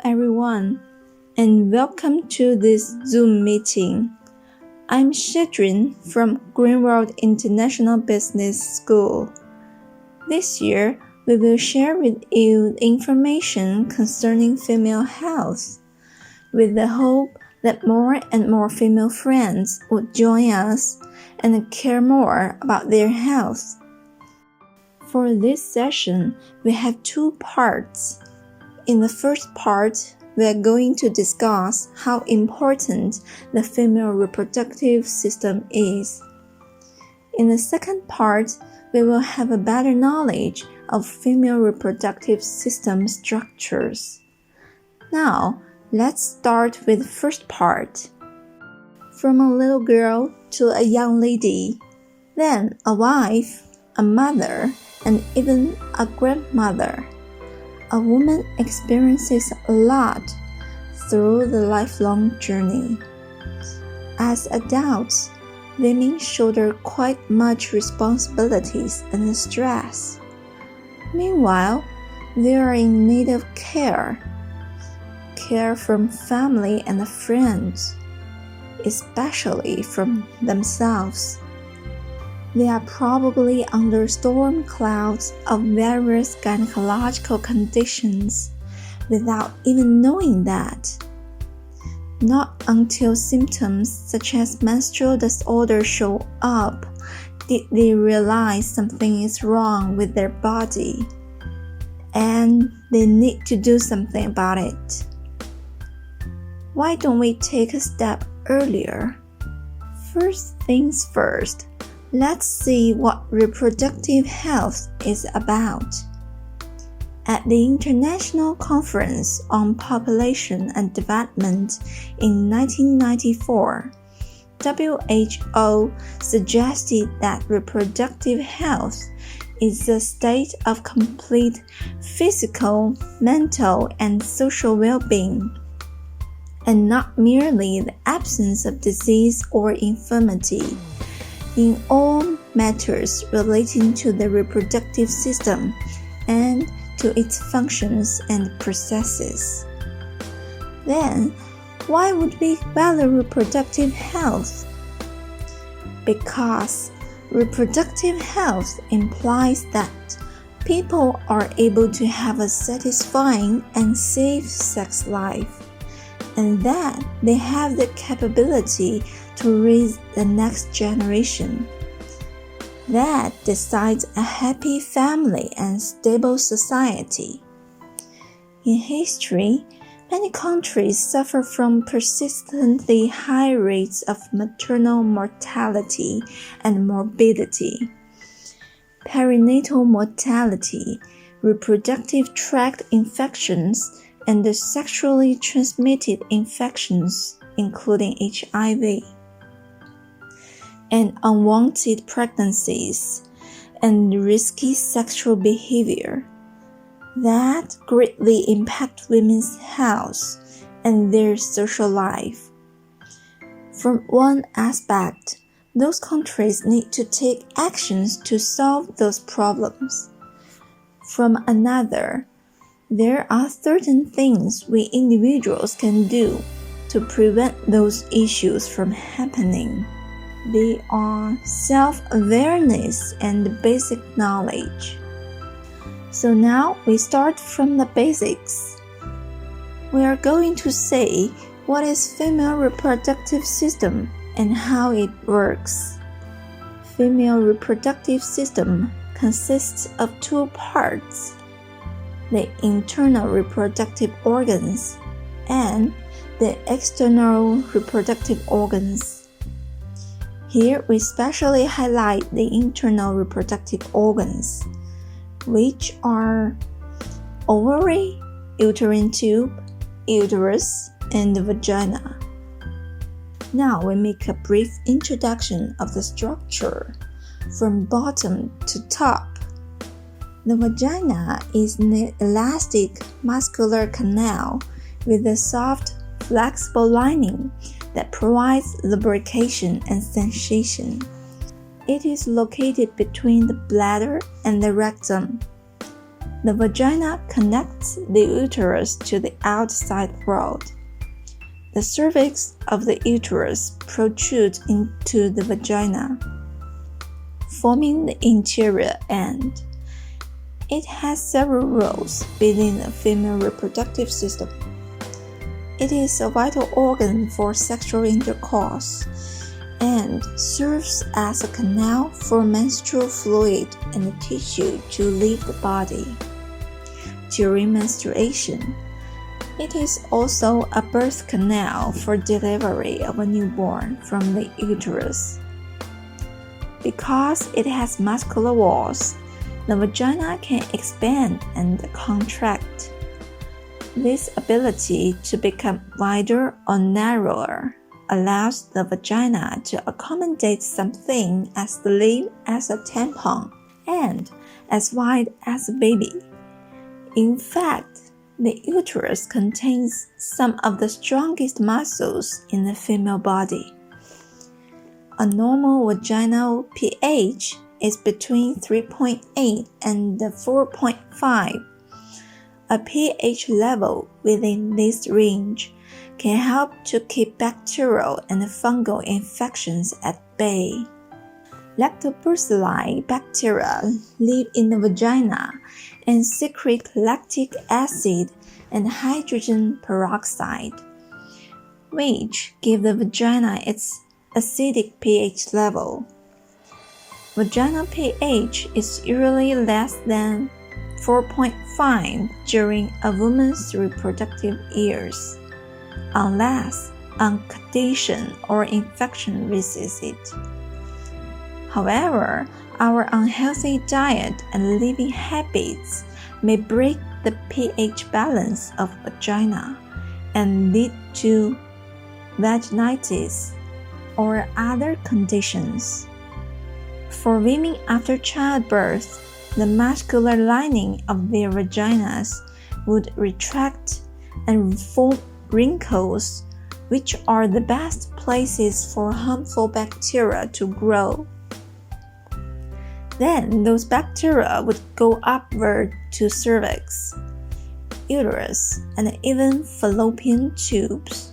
everyone, and welcome to this Zoom meeting. I'm Shedrin from Greenworld International Business School. This year, we will share with you information concerning female health, with the hope that more and more female friends would join us and care more about their health. For this session, we have two parts. In the first part, we are going to discuss how important the female reproductive system is. In the second part, we will have a better knowledge of female reproductive system structures. Now, let's start with the first part. From a little girl to a young lady, then a wife, a mother, and even a grandmother. A woman experiences a lot through the lifelong journey. As adults, women shoulder quite much responsibilities and stress. Meanwhile, they are in need of care from family and friends, especially from themselves. They are probably under storm clouds of various gynecological conditions without even knowing that. Not until symptoms such as menstrual disorder show up did they realize something is wrong with their body, and they need to do something about it. Why don't we take a step earlier? First things first. Let's see what reproductive health is about. At the International Conference on Population and Development in 1994, WHO suggested that reproductive health is a state of complete physical, mental, and social well-being, and not merely the absence of disease or infirmity in all matters relating to the reproductive system and to its functions and processes. Then, why would we value reproductive health? Because reproductive health implies that people are able to have a satisfying and safe sex life, and that they have the capability to raise the next generation. That decides a happy family and stable society. In history, many countries suffer from persistently high rates of maternal mortality and morbidity, perinatal mortality, reproductive tract infections, and the sexually transmitted infections, including HIV. And unwanted pregnancies, and risky sexual behavior that greatly impact women's health and their social life. From one aspect, those countries need to take actions to solve those problems. From another, there are certain things we individuals can do to prevent those issues from happening. They are self-awareness and basic knowledge. So now we start from the basics. We are going to say what is female reproductive system and how it works. Female reproductive system consists of two parts: the internal reproductive organs and the external reproductive organs. Here we specially highlight the internal reproductive organs, which are ovary, uterine tube, uterus, and the vagina. Now we make a brief introduction of the structure from bottom to top. The vagina is an elastic muscular canal with a soft, flexible lining that provides lubrication and sensation. It is located between the bladder and the rectum. The vagina connects the uterus to the outside world. The cervix of the uterus protrudes into the vagina, forming the interior end. It has several roles within the female reproductive system. It is a vital organ for sexual intercourse and serves as a canal for menstrual fluid and the tissue to leave the body. During menstruation, it is also a birth canal for delivery of a newborn from the uterus. Because it has muscular walls, the vagina can expand and contract. This ability to become wider or narrower allows the vagina to accommodate something as slim as a tampon and as wide as a baby. In fact, the uterus contains some of the strongest muscles in the female body. A normal vaginal pH is between 3.8 and 4.5. A pH level within this range can help to keep bacterial and fungal infections at bay. Lactobacilli bacteria live in the vagina and secrete lactic acid and hydrogen peroxide, which give the vagina its acidic pH level. Vaginal pH is usually less than 4.5 during a woman's reproductive years, unless a condition or infection resists it. However, our unhealthy diet and living habits may break the pH balance of vagina and lead to vaginitis or other conditions. For women after childbirth, the muscular lining of their vaginas would retract and form wrinkles, which are the best places for harmful bacteria to grow. Then those bacteria would go upward to cervix, uterus, and even fallopian tubes.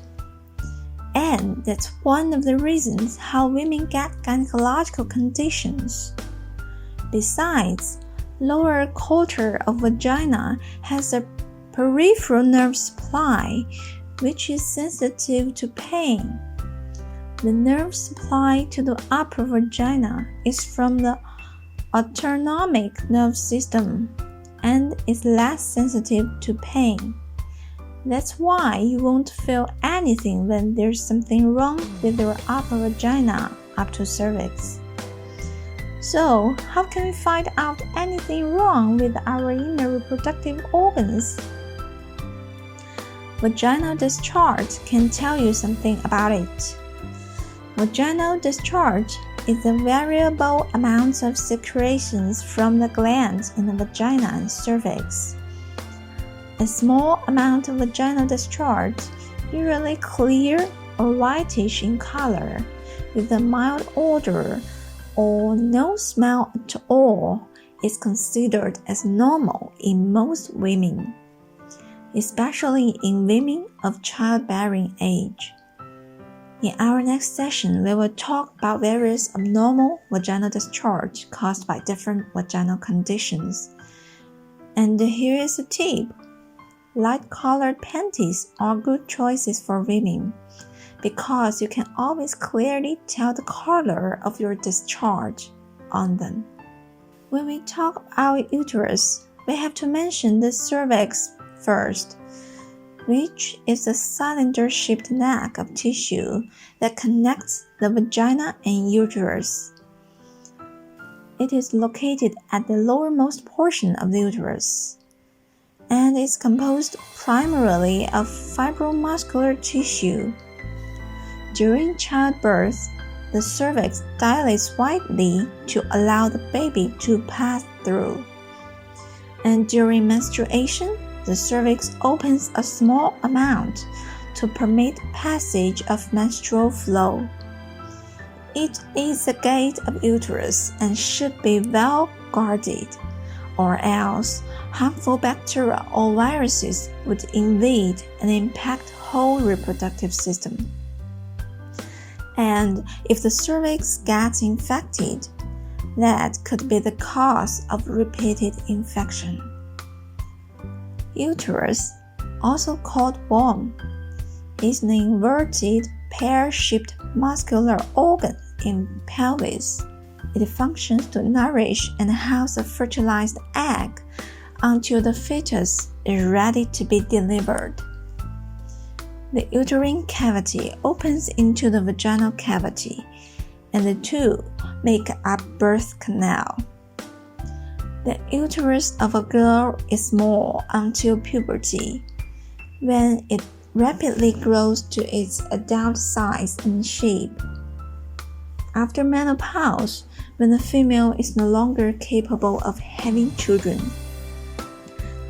And that's one of the reasons how women get gynecological conditions. Besides, lower quarter of vagina has a peripheral nerve supply, which is sensitive to pain. The nerve supply to the upper vagina is from the autonomic nerve system and is less sensitive to pain. That's why you won't feel anything when there's something wrong with your upper vagina up to cervix. So, how can we find out anything wrong with our inner reproductive organs? Vaginal discharge can tell you something about it. Vaginal discharge is the variable amount of secretions from the glands in the vagina and cervix. A small amount of vaginal discharge, usually clear or whitish in color, with a mild odor or no smell at all, is considered as normal in most women, especially in women of childbearing age. In our next session, we will talk about various abnormal vaginal discharge caused by different vaginal conditions. And here is a tip. Light-colored panties are good choices for women because you can always clearly tell the color of your discharge on them. When we talk about uterus, we have to mention the cervix first, which is a cylinder-shaped neck of tissue that connects the vagina and uterus. It is located at the lowermost portion of the uterus and is composed primarily of fibromuscular tissue. During childbirth, the cervix dilates widely to allow the baby to pass through. And during menstruation, the cervix opens a small amount to permit passage of menstrual flow. It is the gate of uterus and should be well guarded, or else harmful bacteria or viruses would invade and impact whole reproductive system. And if the cervix gets infected, that could be the cause of repeated infection. Uterus, also called womb, is an inverted, pear-shaped muscular organ in pelvis. It functions to nourish and house a fertilized egg until the fetus is ready to be delivered. The uterine cavity opens into the vaginal cavity, and the two make up birth canal. The uterus of a girl is small until puberty, when it rapidly grows to its adult size and shape. After menopause, when the female is no longer capable of having children,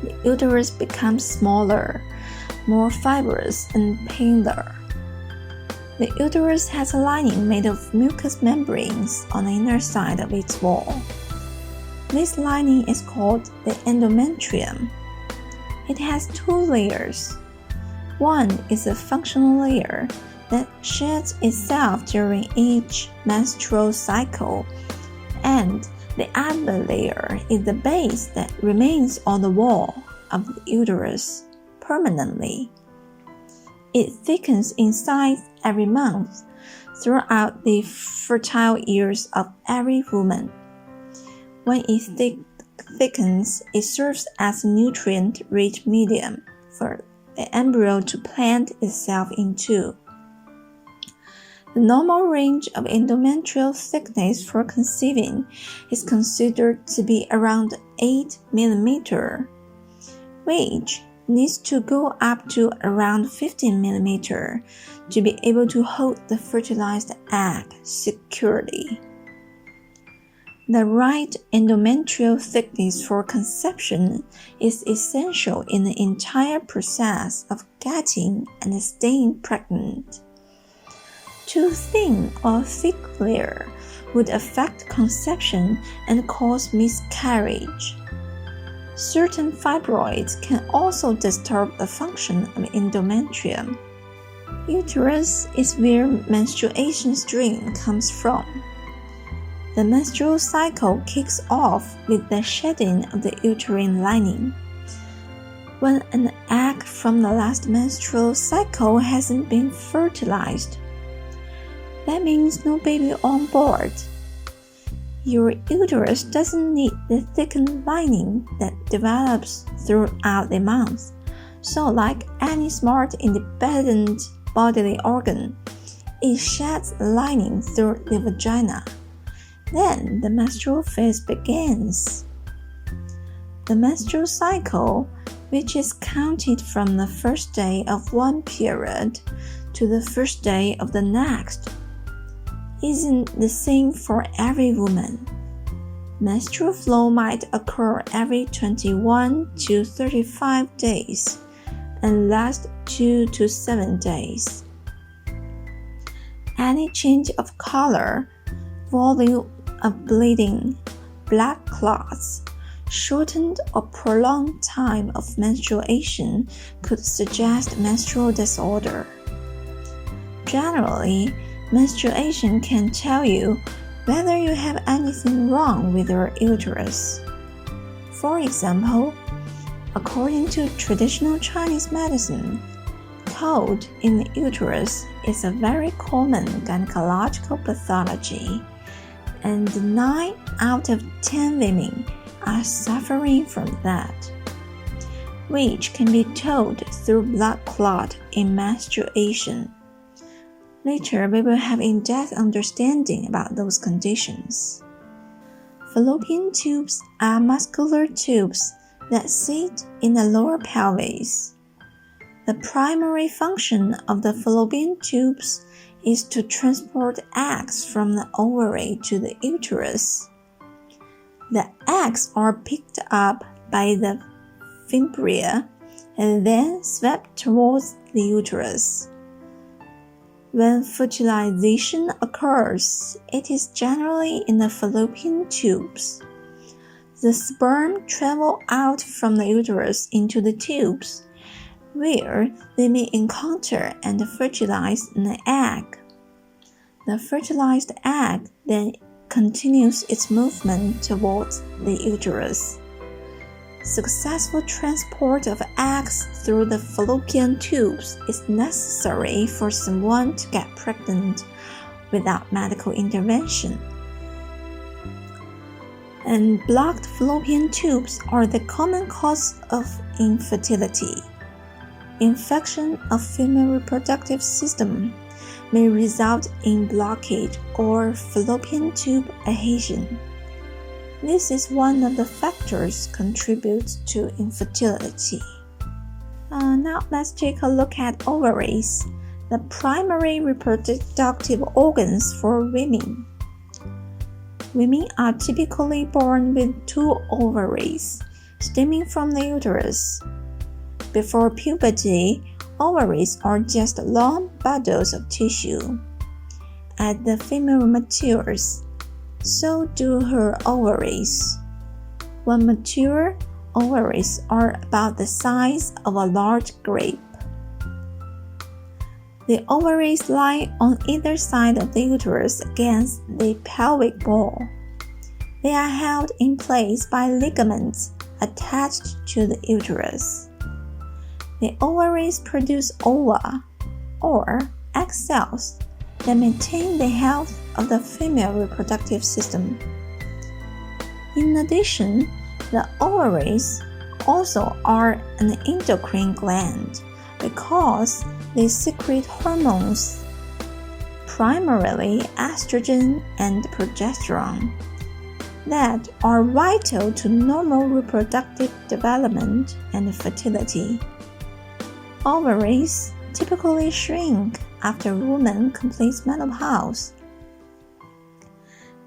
the uterus becomes smaller, more fibrous, and paler. The uterus has a lining made of mucous membranes on the inner side of its wall. This lining is called the endometrium. It has two layers. One is a functional layer that sheds itself during each menstrual cycle, and the other layer is the base that remains on the wall of the uterus permanently. It thickens in size every month throughout the fertile years of every woman. When it thickens, it serves as a nutrient-rich medium for the embryo to plant itself into. The normal range of endometrial thickness for conceiving is considered to be around 8 mm, which needs to go up to around 15 mm to be able to hold the fertilized egg securely. The right endometrial thickness for conception is essential in the entire process of getting and staying pregnant. Too thin or thick layer would affect conception and cause miscarriage. Certain fibroids can also disturb the function of endometrium. Uterus is where menstruation stream comes from. The menstrual cycle kicks off with the shedding of the uterine lining. When an egg from the last menstrual cycle hasn't been fertilized, that means no baby on board. Your uterus doesn't need the thickened lining that develops throughout the month. So like any smart, independent bodily organ, it sheds the lining through the vagina. Then the menstrual phase begins. The menstrual cycle, which is counted from the first day of one period to the first day of the next, isn't the same for every woman. Menstrual flow might occur every 21 to 35 days and last 2 to 7 days. Any change of color, volume of bleeding, blood clots, shortened or prolonged time of menstruation could suggest menstrual disorder. Generally, menstruation can tell you whether you have anything wrong with your uterus. For example, according to traditional Chinese medicine, cold in the uterus is a very common gynecological pathology, and 9 out of 10 women are suffering from that, which can be told through blood clot in menstruation. Later, we will have in-depth understanding about those conditions. Fallopian tubes are muscular tubes that sit in the lower pelvis. The primary function of the fallopian tubes is to transport eggs from the ovary to the uterus. The eggs are picked up by the fimbriae and then swept towards the uterus. When fertilization occurs, it is generally in the fallopian tubes. The sperm travel out from the uterus into the tubes, where they may encounter and fertilize an egg. The fertilized egg then continues its movement towards the uterus. Successful transport of eggs through the fallopian tubes is necessary for someone to get pregnant without medical intervention. And blocked fallopian tubes are the common cause of infertility. Infection of female reproductive system may result in blockage or fallopian tube adhesion. This is one of the factors contribute to infertility. Now let's take a look at ovaries, the primary reproductive organs for women. Women are typically born with 2 ovaries, stemming from the uterus. Before puberty, ovaries are just long bundles of tissue. As the female matures, so do her ovaries. When mature, ovaries are about the size of a large grape. The ovaries lie on either side of the uterus against the pelvic wall. They are held in place by ligaments attached to the uterus. The ovaries produce ova, or egg cells, that maintain the health of the female reproductive system. In addition, the ovaries also are an endocrine gland because they secrete hormones, primarily estrogen and progesterone, that are vital to normal reproductive development and fertility. Ovaries typically shrink after a woman completes menopause.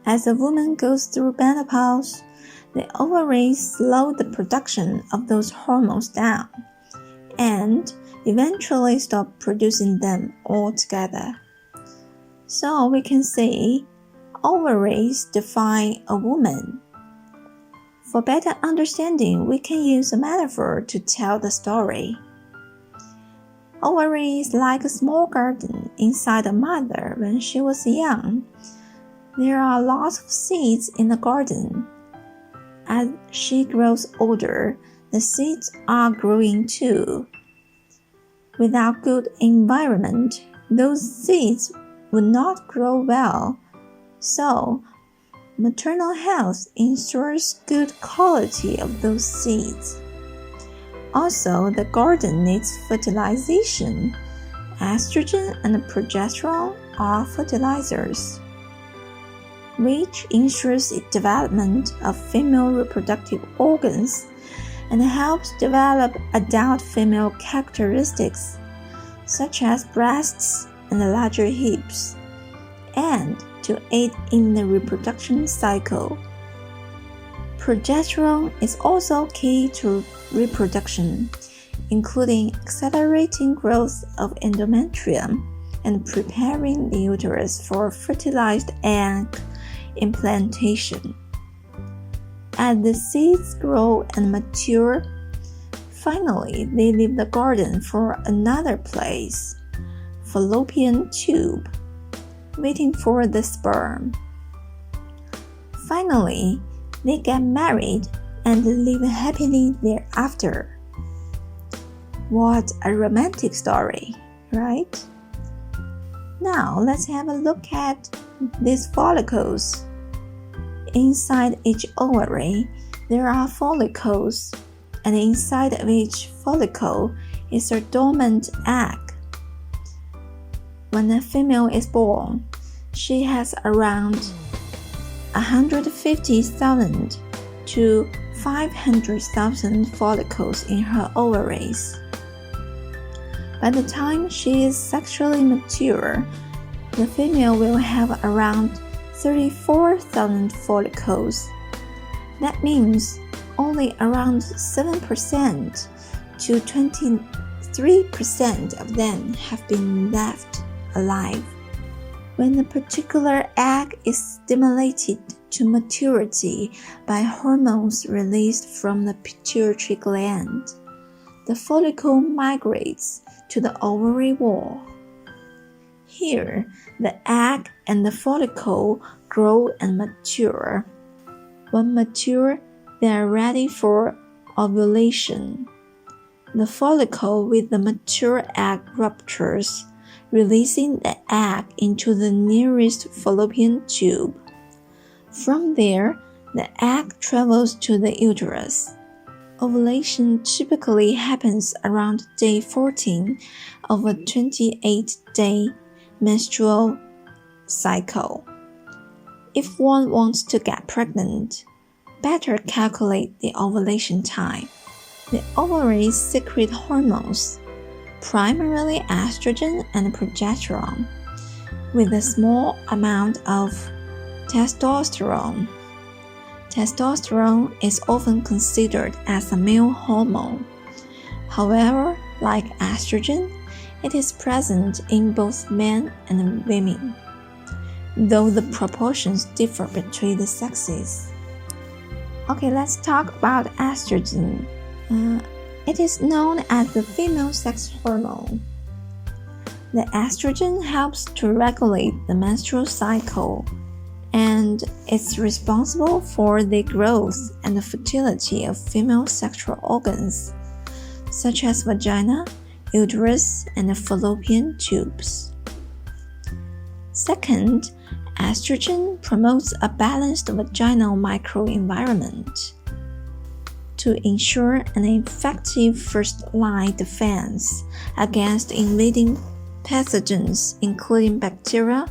As a woman goes through menopause, the ovaries slow the production of those hormones down and eventually stop producing them altogether. So we can say ovaries define a woman. For better understanding, we can use a metaphor to tell the story. Ovary is like a small garden inside a mother when she was young. There are lots of seeds in the garden. As she grows older, the seeds are growing too. Without good environment, those seeds would not grow well. So, maternal health ensures good quality of those seeds. Also, the garden needs fertilization. Estrogen and progesterone are fertilizers, which ensures the development of female reproductive organs and helps develop adult female characteristics, such as breasts and larger hips, and to aid in the reproduction cycle. Progesterone is also key to reproduction, including accelerating growth of endometrium and preparing the uterus for fertilized egg implantation. As the seeds grow and mature, finally they leave the garden for another place, fallopian tube, waiting for the sperm. Finally, they get married and live happily thereafter. What a romantic story, right? Now let's have a look at these follicles. Inside each ovary, there are follicles, and inside of each follicle is a dormant egg. When a female is born, she has around 150,000 to 500,000 follicles in her ovaries. By the time she is sexually mature, the female will have around 34,000 follicles. That means only around 7% to 23% of them have been left alive. When a particular egg is stimulated to maturity by hormones released from the pituitary gland, the follicle migrates to the ovary wall. Here, the egg and the follicle grow and mature. When mature, they are ready for ovulation. The follicle with the mature egg ruptures, releasing the egg into the nearest fallopian tube. From there, the egg travels to the uterus. Ovulation typically happens around day 14 of a 28-day menstrual cycle. If one wants to get pregnant, better calculate the ovulation time. The ovaries secrete hormones, primarily estrogen and progesterone, with a small amount of testosterone. Testosterone is often considered as a male hormone. However, like estrogen, it is present in both men and women, though the proportions differ between the sexes. Okay, let's talk about estrogen. It is known as the female sex hormone. The estrogen helps to regulate the menstrual cycle, and it's responsible for the growth and the fertility of female sexual organs, such as vagina, uterus, and the fallopian tubes. Second, estrogen promotes a balanced vaginal microenvironment to ensure an effective first-line defense against invading pathogens, including bacteria,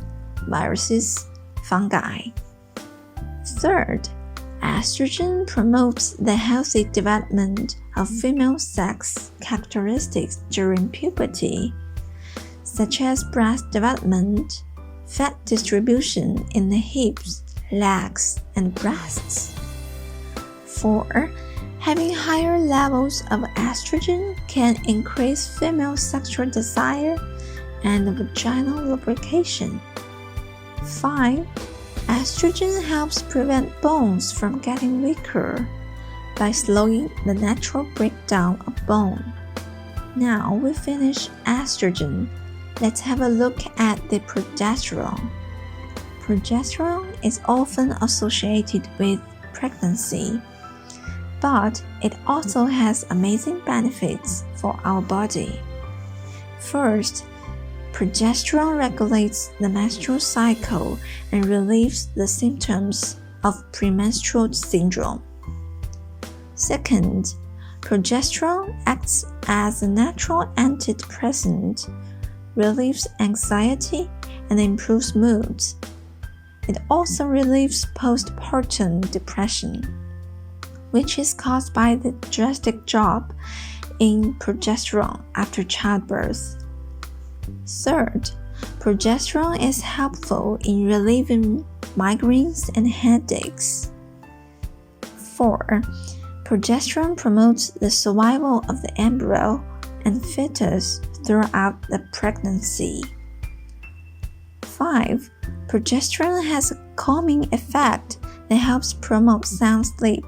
viruses, fungi. Third, estrogen promotes the healthy development of female sex characteristics during puberty, such as breast development, fat distribution in the hips, legs, and breasts. 4. Having higher levels of estrogen can increase female sexual desire and vaginal lubrication. 5. Estrogen helps prevent bones from getting weaker by slowing the natural breakdown of bone. Now we finish estrogen. Let's have a look at the progesterone. Progesterone is often associated with pregnancy, but it also has amazing benefits for our body. First, progesterone regulates the menstrual cycle and relieves the symptoms of premenstrual syndrome. Second, progesterone acts as a natural antidepressant, relieves anxiety, and improves moods. It also relieves postpartum depression, which is caused by the drastic drop in progesterone after childbirth. Third, progesterone is helpful in relieving migraines and headaches. 4. Progesterone promotes the survival of the embryo and fetus throughout the pregnancy. 5. Progesterone has a calming effect that helps promote sound sleep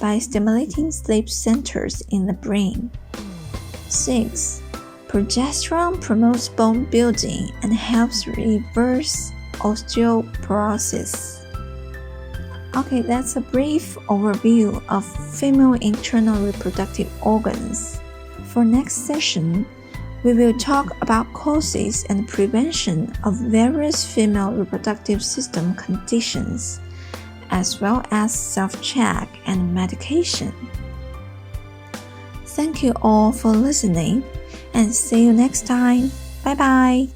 by stimulating sleep centers in the brain. 6. Progesterone promotes bone building and helps reverse osteoporosis. Okay, that's a brief overview of female internal reproductive organs. For next session, we will talk about causes and prevention of various female reproductive system conditions, as well as self-check and medication. Thank you all for listening, and see you next time. Bye bye.